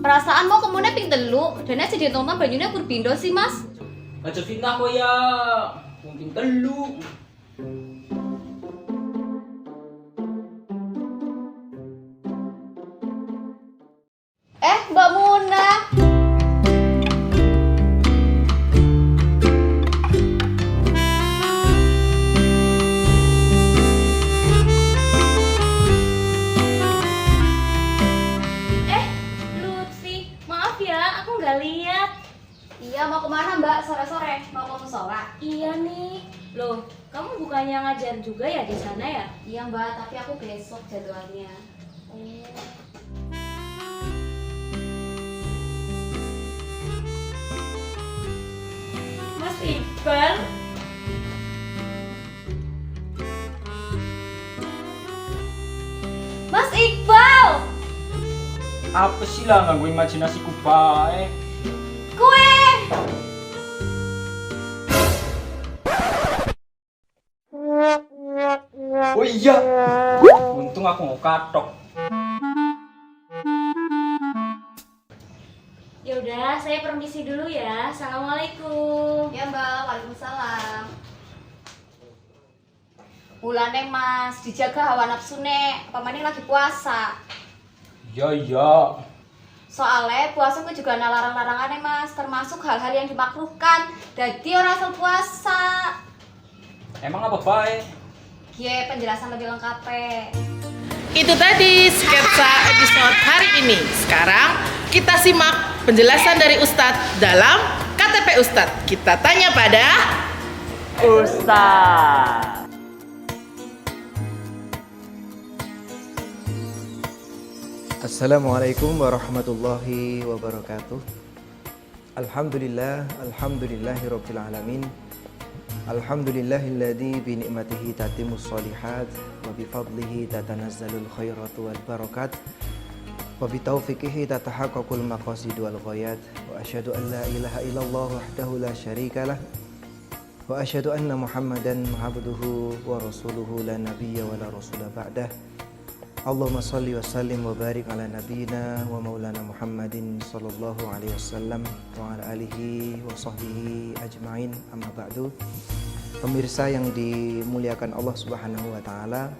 Perasaan mau kemana ping telu, dan aja ditonton banyunya kurbindo sih mas. Aja fitnah kok ya, mungkin telu. Mbak Muna. Lutfi, maaf ya, aku nggak lihat. Iya, mau kemana mbak? Sore-sore mau ke musola? Iya nih, loh, kamu bukannya ngajar juga ya di sana ya? Iya mbak, tapi aku besok jadwalnya. Mas Iqbal, Mas Iqbal, Apa sih lah nganggo imajinasiku bae? kue. Oh iya. Untung aku nggak katok. ya udah, saya permisi dulu ya. Assalamualaikum. Ya mbak, waalaikumsalam. Ulane mas, dijaga hawa nafsu nek, pamaning lagi puasa. Iya. Soalnya puasa itu juga ada larang-larangannya mas, termasuk hal-hal yang dimakruhkan. Jadi orang asal puasa. Emang apa bae? Gie, penjelasan lebih lengkapnya. Itu tadi sketsa episode hari ini. Sekarang kita simak penjelasan dari Ustadz dalam KTP Ustadz. Kita tanya pada Ustaz. Assalamualaikum warahmatullahi wabarakatuh. Alhamdulillahirabbil alamin. Alhamdulillahilladzi bi ni'matihi tatimmus shalihat wa bi fadlihi tatanazzalul khairatu wal barakat wa bi taufiqihi tatahaqqaqul maqasid wal ghayat wa asyhadu an la ilaha illallah wahdahu la syarikalah wa asyhadu anna Muhammadan abduhu wa rasuluhu la nabiyya wa la rasula ba'dah. Allahumma salli wa sallim wa barik ala nabiyyina wa maulana Muhammadin sallallahu alaihi wasallam wa ala alihi wa sahbihi ajma'in, amma ba'du. Pemirsa yang dimuliakan Allah Subhanahu wa taala,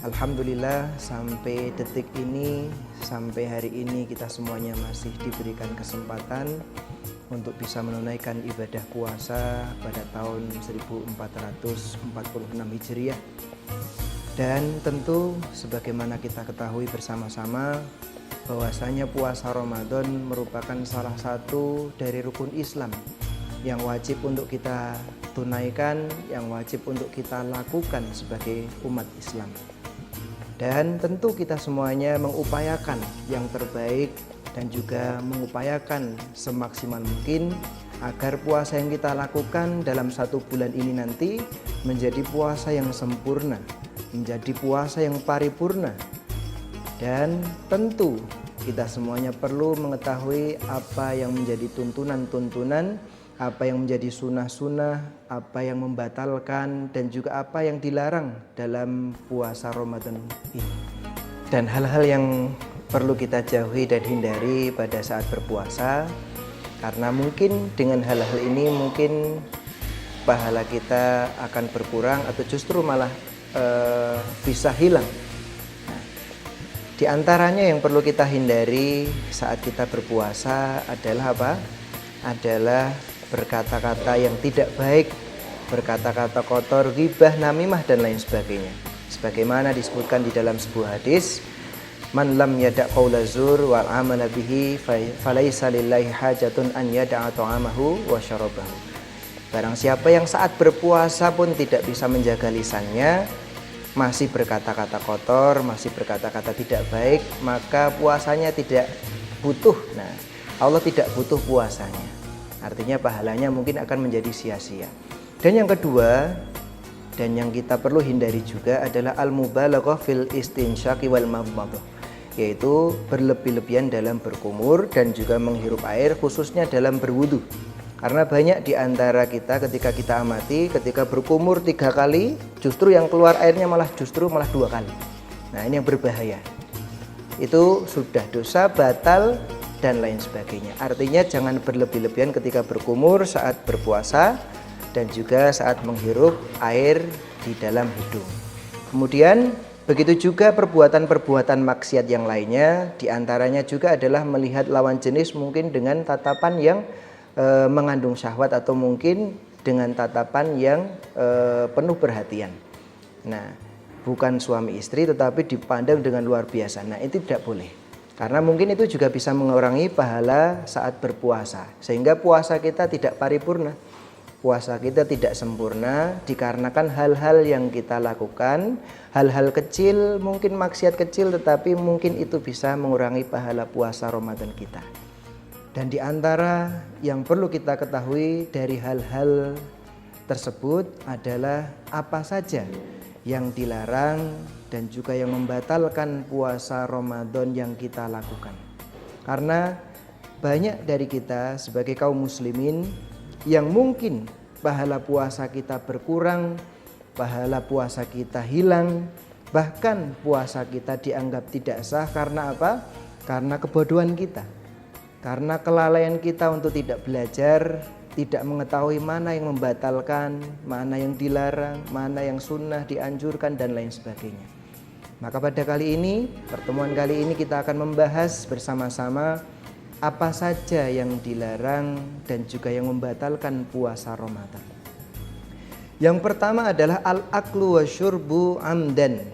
alhamdulillah sampai detik ini, sampai hari ini kita semuanya masih diberikan kesempatan untuk bisa menunaikan ibadah puasa pada tahun 1446 Hijriah. Dan tentu sebagaimana kita ketahui bersama-sama bahwasanya puasa Ramadan merupakan salah satu dari rukun Islam yang wajib untuk kita tunaikan, yang wajib untuk kita lakukan sebagai umat Islam. Dan tentu kita semuanya mengupayakan yang terbaik dan juga mengupayakan semaksimal mungkin agar puasa yang kita lakukan dalam satu bulan ini nanti menjadi puasa yang sempurna, menjadi puasa yang paripurna. Dan tentu kita semuanya perlu mengetahui apa yang menjadi tuntunan-tuntunan, apa yang menjadi sunnah-sunnah, apa yang membatalkan, dan juga apa yang dilarang dalam puasa Ramadan ini. Dan hal-hal yang perlu kita jauhi dan hindari pada saat berpuasa, karena mungkin dengan hal-hal ini mungkin pahala kita akan berkurang atau justru malah bisa hilang. Nah, di antaranya yang perlu kita hindari saat kita berpuasa adalah apa? Adalah berkata-kata yang tidak baik, berkata-kata kotor, ghibah, namimah, dan lain sebagainya. Sebagaimana disebutkan di dalam sebuah hadis, man lam yada' qaula zur wal amala bihi falaisa lillahi hajatun an yada'a ta'amahu wa syarabahu. Barang siapa yang saat berpuasa pun tidak bisa menjaga lisannya, masih berkata-kata kotor, masih berkata-kata tidak baik, maka puasanya tidak butuh. Nah, Allah tidak butuh puasanya. Artinya pahalanya mungkin akan menjadi sia-sia. Dan yang kedua, dan yang kita perlu hindari juga adalah al-mubalaghah fil istinsyaqi wal madmadah, yaitu berlebih-lebihan dalam berkumur dan juga menghirup air, khususnya dalam berwudu. Karena banyak di antara kita ketika kita amati, ketika berkumur 3 kali, justru yang keluar airnya malah 2 kali. Nah, ini yang berbahaya. Itu sudah dosa, batal, dan lain sebagainya. Artinya jangan berlebih-lebihan ketika berkumur saat berpuasa dan juga saat menghirup air di dalam hidung. Kemudian begitu juga perbuatan-perbuatan maksiat yang lainnya, di antaranya juga adalah melihat lawan jenis mungkin dengan tatapan yang mengandung syahwat atau mungkin dengan tatapan yang penuh perhatian. Nah, bukan suami istri tetapi dipandang dengan luar biasa. Nah, itu tidak boleh. Karena mungkin itu juga bisa mengurangi pahala saat berpuasa. Sehingga puasa kita tidak paripurna. Puasa kita tidak sempurna dikarenakan hal-hal yang kita lakukan, hal-hal kecil, mungkin maksiat kecil tetapi mungkin itu bisa mengurangi pahala puasa Ramadan kita. Dan di antara yang perlu kita ketahui dari hal-hal tersebut adalah apa saja yang dilarang dan juga yang membatalkan puasa Ramadan yang kita lakukan. Karena banyak dari kita sebagai kaum muslimin yang mungkin pahala puasa kita berkurang, pahala puasa kita hilang, bahkan puasa kita dianggap tidak sah karena apa? Karena kebodohan kita. Karena kelalaian kita untuk tidak belajar, tidak mengetahui mana yang membatalkan, mana yang dilarang, mana yang sunnah dianjurkan dan lain sebagainya. Maka pada kali ini, pertemuan kali ini kita akan membahas bersama-sama apa saja yang dilarang dan juga yang membatalkan puasa Ramadan. Yang pertama adalah al-aklu wa syurbu amdan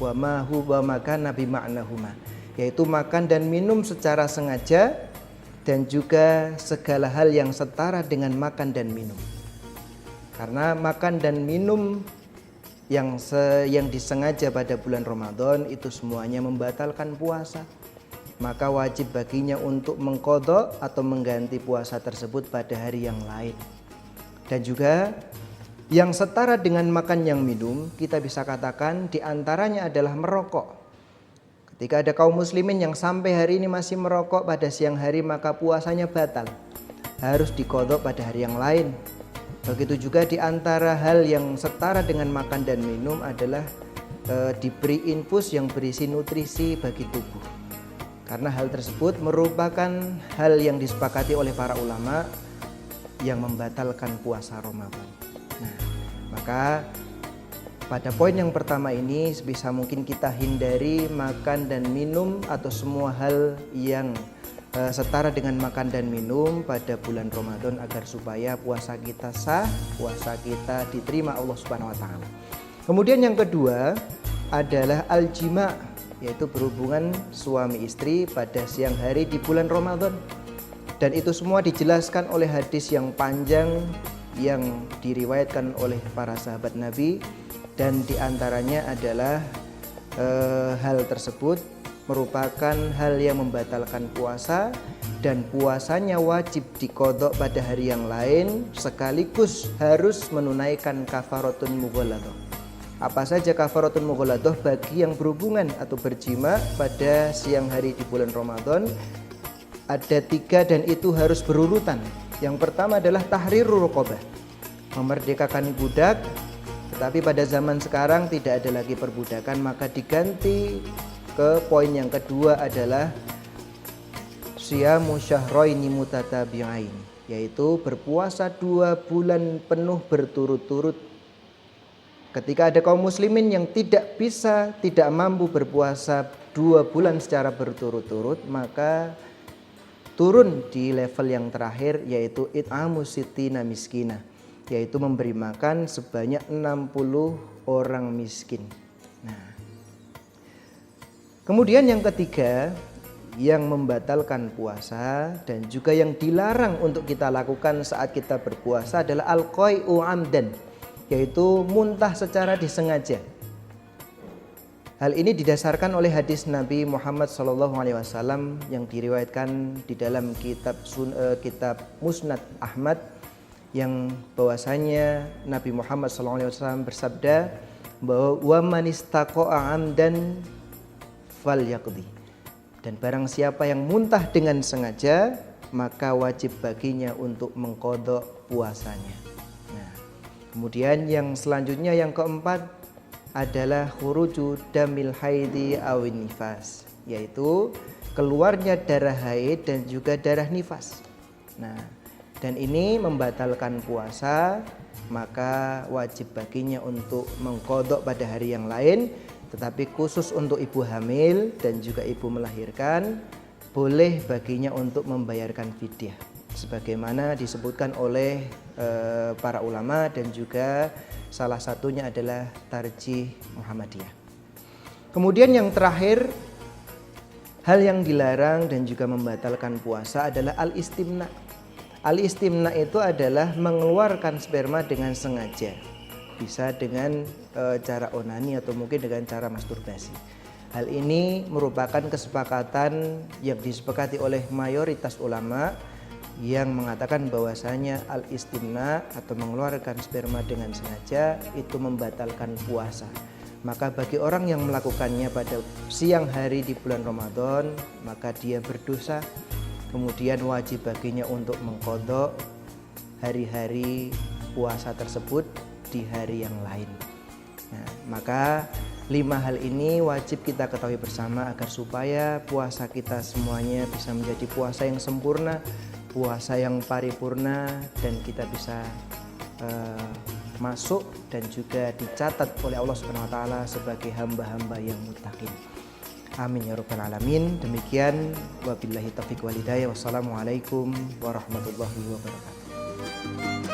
wa ma huwa makana bi ma'nahuma, yaitu makan dan minum secara sengaja dan juga segala hal yang setara dengan makan dan minum. Karena makan dan minum yang disengaja pada bulan Ramadan itu semuanya membatalkan puasa. Maka wajib baginya untuk mengqadha atau mengganti puasa tersebut pada hari yang lain. Dan juga yang setara dengan makan yang minum, kita bisa katakan diantaranya adalah merokok. Ketika ada kaum muslimin yang sampai hari ini masih merokok pada siang hari, maka puasanya batal, harus diqadha pada hari yang lain. Begitu juga di antara hal yang setara dengan makan dan minum adalah diberi infus yang berisi nutrisi bagi tubuh. Karena hal tersebut merupakan hal yang disepakati oleh para ulama yang membatalkan puasa Ramadan. Nah, maka pada poin yang pertama ini sebisa mungkin kita hindari makan dan minum atau semua hal yang setara dengan makan dan minum pada bulan Ramadan agar supaya puasa kita sah, puasa kita diterima Allah Subhanahu wa taala. Kemudian yang kedua adalah al-jima', yaitu berhubungan suami istri pada siang hari di bulan Ramadan. Dan itu semua dijelaskan oleh hadis yang panjang yang diriwayatkan oleh para sahabat Nabi. Dan diantaranya adalah hal tersebut merupakan hal yang membatalkan puasa dan puasanya wajib diqadha pada hari yang lain sekaligus harus menunaikan kafaratun mughalladah. Apa saja kafaratun mughalladah bagi yang berhubungan atau berjima pada siang hari di bulan Ramadan? Ada 3 dan itu harus berurutan. Yang pertama adalah tahrirur raqabah, memerdekakan budak. Tetapi pada zaman sekarang tidak ada lagi perbudakan, maka diganti ke poin yang kedua adalah siyamu syahraini mutatabi'ain, yaitu berpuasa 2 bulan penuh berturut-turut. Ketika ada kaum muslimin yang tidak mampu berpuasa 2 bulan secara berturut-turut, maka turun di level yang terakhir yaitu it'amu sittina miskina, yaitu memberi makan sebanyak 60 orang miskin. Nah, kemudian yang ketiga yang membatalkan puasa dan juga yang dilarang untuk kita lakukan saat kita berpuasa adalah al-qai'u amdan, yaitu muntah secara disengaja. Hal ini didasarkan oleh hadis Nabi Muhammad SAW yang diriwayatkan di dalam kitab Musnad Ahmad, yang bahwasanya Nabi Muhammad SAW bersabda bahwa wa man istaqa'a amdan falyaqdi, dan barang siapa yang muntah dengan sengaja maka wajib baginya untuk mengqadha puasanya. Nah, kemudian yang selanjutnya yang keempat adalah khuruju damil haidi awin nifas, yaitu keluarnya darah haid dan juga darah nifas. Nah, dan ini membatalkan puasa, maka wajib baginya untuk mengqadha pada hari yang lain. Tetapi khusus untuk ibu hamil dan juga ibu melahirkan, boleh baginya untuk membayarkan fidyah, sebagaimana disebutkan oleh para ulama dan juga salah satunya adalah Tarjih Muhammadiyah. Kemudian yang terakhir, hal yang dilarang dan juga membatalkan puasa adalah al-istimna. Al-istimna itu adalah mengeluarkan sperma dengan sengaja, bisa dengan cara onani atau mungkin dengan cara masturbasi. Hal ini merupakan kesepakatan yang disepakati oleh mayoritas ulama yang mengatakan bahwasanya al-istimna atau mengeluarkan sperma dengan sengaja itu membatalkan puasa. Maka bagi orang yang melakukannya pada siang hari di bulan Ramadan, maka dia berdosa. Kemudian wajib baginya untuk mengqadha hari-hari puasa tersebut di hari yang lain. Nah, maka 5 hal ini wajib kita ketahui bersama agar supaya puasa kita semuanya bisa menjadi puasa yang sempurna, puasa yang paripurna, dan kita bisa masuk dan juga dicatat oleh Allah Subhanahu wa taala sebagai hamba-hamba yang muttaqin. Amin ya rabbal alamin. Demikian, wabillahi taufiq wal hidayah. Wassalamualaikum warahmatullahi wabarakatuh.